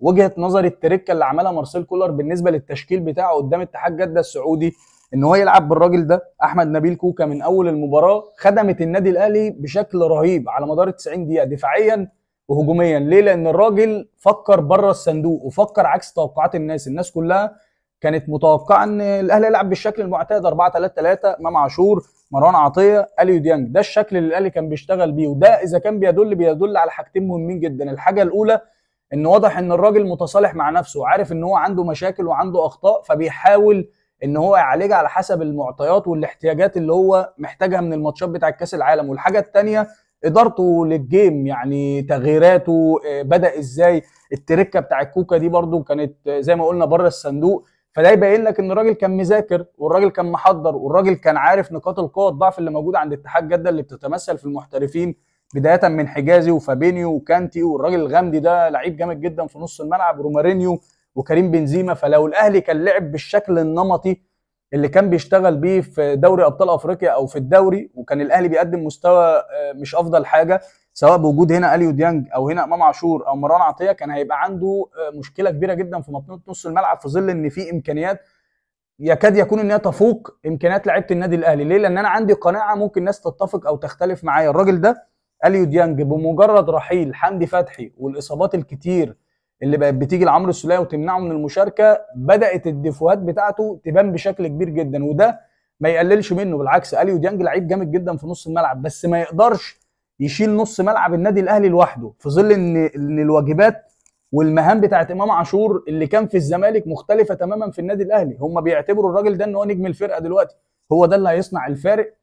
وجهه نظري التركه اللي عملها مارسيل كولر بالنسبه للتشكيل بتاعه قدام اتحاد جده السعودي، ان هو يلعب بالراجل ده احمد نبيل كوكا من اول المباراه، خدمت النادي الاهلي بشكل رهيب على مدار 90 دقيقه دفاعيا وهجوميا. ليه؟ لان الراجل فكر بره الصندوق وفكر عكس توقعات الناس كلها كانت متوقعه ان الاهلي يلعب بالشكل المعتاد 4-3-3، امام عاشور، مروان عطيه، اليو ديانج. ده الشكل اللي الاهلي كان بيشتغل بيه، وده اذا كان بيدل على حاجتين مهمين جدا. الحاجه الاولى ان واضح ان الراجل متصالح مع نفسه وعارف ان هو عنده مشاكل وعنده اخطاء، فبيحاول ان هو يعالجها على حسب المعطيات والاحتياجات اللي هو محتاجها من الماتشات بتاع كاس العالم. والحاجه الثانيه ادارته للجيم، يعني تغييراته بدا ازاي. التركه بتاع الكوكا دي برده كانت زي ما قلنا بره الصندوق، فده يبين لك ان الراجل كان مذاكر والراجل كان محضر والراجل كان عارف نقاط القوه والضعف اللي موجوده عند اتحاد جده اللي بتتمثل في المحترفين، بدايه من حجازي وفابينيو وكانتي، والراجل الغامدي ده لعيب جامد جدا في نص الملعب، رومارينيو وكريم بنزيما. فلو الاهلي كان لعب بالشكل النمطي اللي كان بيشتغل بيه في دوري ابطال افريقيا او في الدوري، وكان الاهلي بيقدم مستوى مش افضل حاجه سواء بوجود هنا اليو ديانج او هنا امام عاشور او مروان عطيه، كان هيبقى عنده مشكله كبيره جدا في منطقه نص الملعب، في ظل ان في امكانيات يكاد يكون ان هي تفوق امكانيات لعيبه النادي الاهلي. ليه؟ لان انا عندي قناعه ممكن الناس تتفق او تختلف معايا، الراجل ده اليو ديانج بمجرد رحيل حمدي فتحي والاصابات الكتير اللي بقت بتيجي لعمرو السوليه وتمنعه من المشاركه، بدات الديفوهات بتاعته تبان بشكل كبير جدا، وده ما يقللش منه. بالعكس اليو ديانج لعيب جامد جدا في نص الملعب، بس ما يقدرش يشيل نص ملعب النادي الاهلي لوحده، في ظل ان الواجبات والمهام بتاعت امام عاشور اللي كان في الزمالك مختلفه تماما في النادي الاهلي. هم بيعتبروا الراجل ده ان هو نجم الفرقه دلوقتي، هو ده اللي هيصنع الفارق،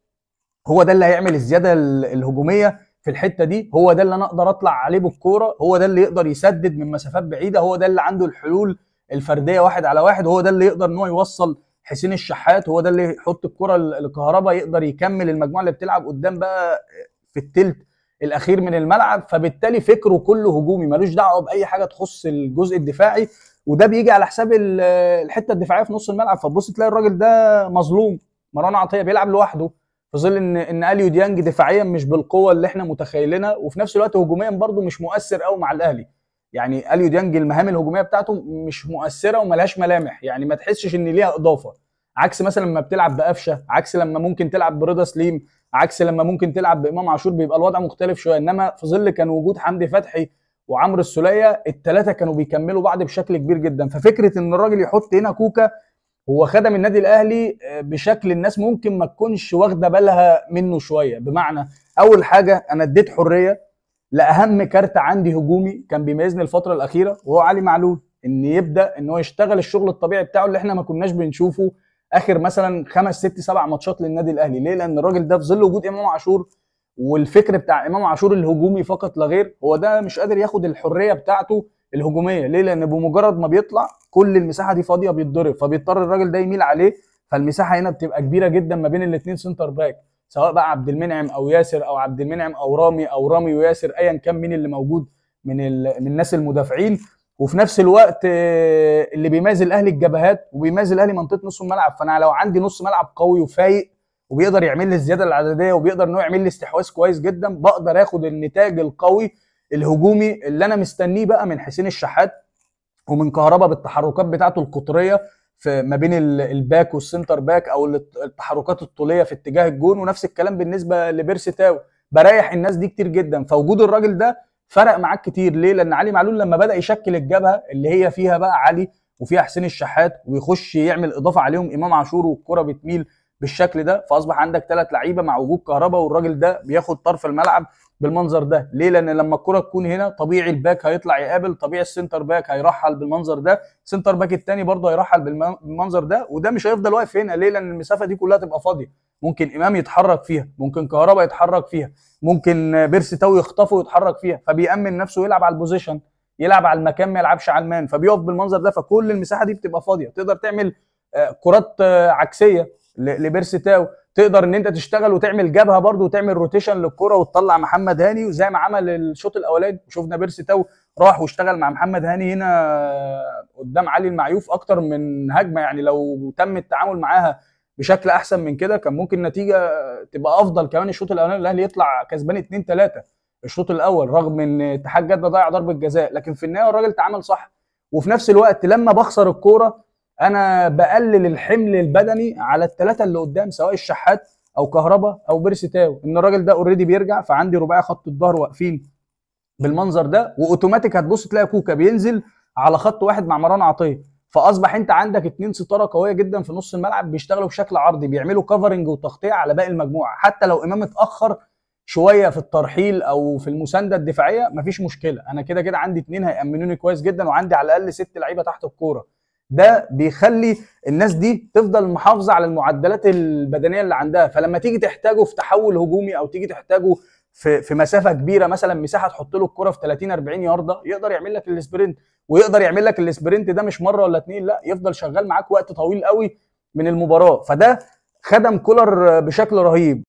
هو ده اللي هيعمل الزياده الهجوميه في الحته دي، هو ده اللي انا اقدر اطلع عليه بالكوره، هو ده اللي يقدر يسدد من مسافات بعيده، هو ده اللي عنده الحلول الفرديه 1 على 1، هو ده اللي يقدر ان هو يوصل حسين الشحات، هو ده اللي يحط الكره لكهربا يقدر يكمل المجموعه اللي بتلعب قدام بقى في الثلث الاخير من الملعب. فبالتالي فكره كله هجومي ملوش دعوه باي حاجه تخص الجزء الدفاعي، وده بيجي على حساب الحته الدفاعيه في نص الملعب. فتبص تلاقي الراجل ده مظلوم. مروان عطيه بيلعب لوحده في ظل ان اليو ديانج دفاعيا مش بالقوه اللي احنا متخيلينها، وفي نفس الوقت هجوميا برده مش مؤثر قوي مع الاهلي. يعني اليو ديانج المهام الهجوميه بتاعته مش مؤثره وملهاش ملامح، يعني ما تحسش ان ليها اضافه، عكس مثلا لما بتلعب بقفشه، عكس لما ممكن تلعب برضا سليم، عكس لما ممكن تلعب بامام عاشور، بيبقى الوضع مختلف شويه. انما في ظل كان وجود حمدي فتحي وعمرو السوليه، الثلاثه كانوا بيكملوا بعض بشكل كبير جدا. ففكره ان الراجل يحط هنا كوكا، هو خدم النادي الاهلي بشكل الناس ممكن ما تكونش واخده بالها منه شويه. بمعنى اول حاجه انا اديت حريه لاهم كارت عندي هجومي كان بيميزني الفتره الاخيره وهو علي معلول، ان يبدا ان هو يشتغل الشغل الطبيعي بتاعه اللي احنا ما كناش بنشوفه اخر مثلا 5 6 7 ماتشات للنادي الاهلي. ليه؟ لان الراجل ده في ظل وجود امام عاشور والفكر بتاع امام عاشور الهجومي فقط لا غير، هو ده مش قادر ياخد الحريه بتاعته الهجوميه. ليه؟ لان بمجرد ما بيطلع كل المساحه دي فاضيه بيتضرب، فبيضطر الراجل ده يميل عليه، فالمساحه هنا بتبقى كبيره جدا ما بين الاثنين سنتر باك، سواء بقى عبد المنعم او ياسر او عبد المنعم او رامي او رامي وياسر، ايا كان مين اللي موجود من الناس المدافعين. وفي نفس الوقت اللي بيميز الاهلي الجبهات وبيميز الاهلي منطقه نص الملعب. فانا لو عندي نص ملعب قوي وفايق وبيقدر يعمل لي الزياده العدديه وبيقدر انه يعمل لي استحواذ كويس جدا، بقدر اخد النتاج القوي الهجومي اللي انا مستنيه بقى من حسين الشحات ومن كهربا بالتحركات بتاعته القطريه في ما بين الباك والسنتر باك، او التحركات الطوليه في اتجاه الجون. ونفس الكلام بالنسبه لبيرسي تاو، بريح الناس دي كتير جدا. فوجود الراجل ده فرق معاك كتير. ليه؟ لان علي معلول لما بدا يشكل الجبهه اللي هي فيها بقى علي وفيها حسين الشحات ويخش يعمل اضافه عليهم امام عاشور والكره بتميل بالشكل ده، فاصبح عندك 3 لعيبه مع وجود كهربا، والراجل ده بياخد طرف الملعب بالمنظر ده. ليه؟ لان لما الكره تكون هنا طبيعي الباك هيطلع يقابل، طبيعي السنتر باك هيرحل بالمنظر ده، سنتر باك الثاني برضه هيرحل بالمنظر ده، وده مش هيفضل واقف هنا. ليه؟ لان المسافه دي كلها تبقى فاضيه، ممكن امام يتحرك فيها، ممكن كهربا يتحرك فيها، ممكن بيرسي تاو يخطفه ويتحرك فيها، فبيأمن نفسه يلعب على البوزيشن، يلعب على المكان، ما يلعبش على المان، فبيقف بالمنظر ده. فكل المساحه دي بتبقى فاضيه، تقدر تعمل كرات عكسيه لبيرسي تاو، تقدر ان انت تشتغل وتعمل جبهه برده وتعمل روتيشن للكره وتطلع محمد هاني، وزي ما عمل الشوط الاولاني شفنا بيرسي تاو راح واشتغل مع محمد هاني هنا قدام علي المعيوف اكتر من هجمه. يعني لو تم التعامل معاها بشكل احسن من كده كان ممكن النتيجه تبقى افضل كمان. الشوط الاولاني الاهلي يطلع كسبان 2-3 الشوط الاول، رغم ان اتحاد جده ضيع ضربه جزاء، لكن في النهايه الراجل تعامل صح. وفي نفس الوقت لما بخسر الكوره انا بقلل الحمل البدني على الثلاثه اللي قدام، سواء الشحات او كهربا او بيرسي تاو، ان الراجل ده اوريدي بيرجع، فعندي رباعي خط الظهر واقفين بالمنظر ده، واوتوماتيك هتبص تلاقي كوكا بينزل على خط واحد مع مروان عطيه، فاصبح انت عندك اتنين ستاره قويه جدا في نص الملعب بيشتغلوا بشكل عرضي، بيعملوا كفرنج وتغطيه على باقي المجموعه. حتى لو امام اتاخر شويه في الترحيل او في المسانده الدفاعيه مفيش مشكله، انا كده كده عندي اتنين هيامنوني كويس جدا، وعندي على الاقل 6 لعيبه تحت الكوره. ده بيخلي الناس دي تفضل محافظه على المعدلات البدنيه اللي عندها، فلما تيجي تحتاجه في تحول هجومي او تيجي تحتاجه في مسافه كبيره، مثلا مساحه تحط له الكره في 30 40 يارده، يقدر يعمل لك السبرنت، ويقدر يعمل لك السبرنت ده مش مره ولا اتنين، لا يفضل شغال معاك وقت طويل قوي من المباراه. فده خدم كولر بشكل رهيب.